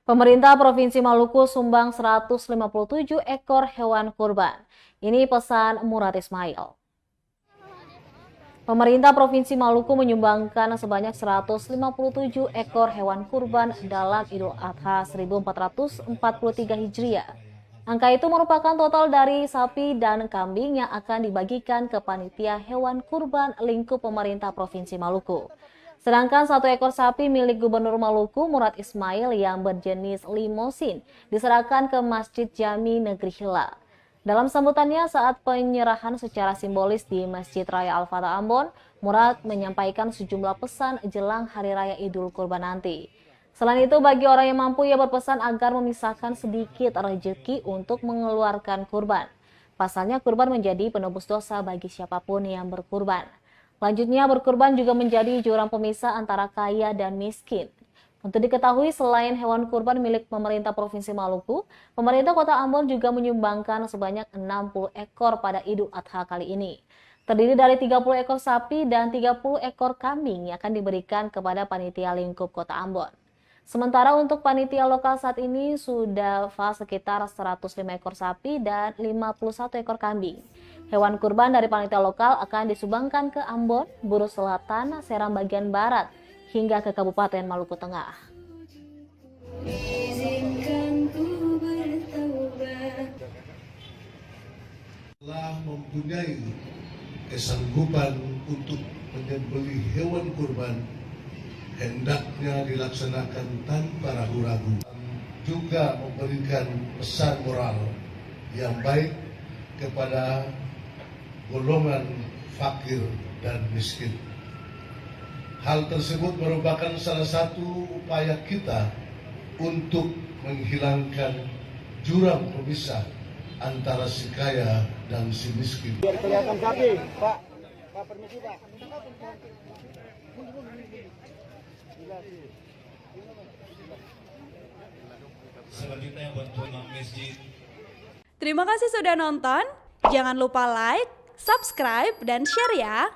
Pemerintah Provinsi Maluku sumbang 157 ekor hewan kurban. Ini pesan Murad Ismail. Pemerintah Provinsi Maluku menyumbangkan sebanyak 157 ekor hewan kurban dalam Idul Adha 1443 Hijriah. Angka itu merupakan total dari sapi dan kambing yang akan dibagikan ke panitia hewan kurban lingkup pemerintah Provinsi Maluku. Sedangkan satu ekor sapi milik Gubernur Maluku Murad Ismail yang berjenis limosin diserahkan ke Masjid Jami Negeri Hila. Dalam sambutannya saat penyerahan secara simbolis di Masjid Raya Al-Fatah Ambon, Murad menyampaikan sejumlah pesan jelang Hari Raya Idul Kurban nanti. Selain itu, bagi orang yang mampu, ia berpesan agar memisahkan sedikit rezeki untuk mengeluarkan kurban. Pasalnya, kurban menjadi penebus dosa bagi siapapun yang berkurban. Selanjutnya, berkurban juga menjadi jurang pemisah antara kaya dan miskin. Untuk diketahui, selain hewan kurban milik pemerintah Provinsi Maluku, pemerintah Kota Ambon juga menyumbangkan sebanyak 60 ekor pada Idul Adha kali ini. Terdiri dari 30 ekor sapi dan 30 ekor kambing yang akan diberikan kepada panitia lingkup Kota Ambon. Sementara untuk panitia lokal saat ini sudah sekitar 105 ekor sapi dan 51 ekor kambing. Hewan kurban dari panitia lokal akan disumbangkan ke Ambon, Buru Selatan, Seram bagian barat, hingga ke Kabupaten Maluku Tengah. Telah mempunyai kesanggupan untuk menyembelih hewan kurban, hendaknya dilaksanakan tanpa ragu-ragu. Juga memberikan pesan moral yang baik kepada golongan fakir dan miskin. Hal tersebut merupakan salah satu upaya kita untuk menghilangkan jurang pemisah antara si kaya dan si miskin. Biar kelihatan sapi, Pak. Pak, permisi, Pak. Selanjutnya bantuan masjid. Terima kasih sudah nonton. Jangan lupa like, subscribe, dan share ya.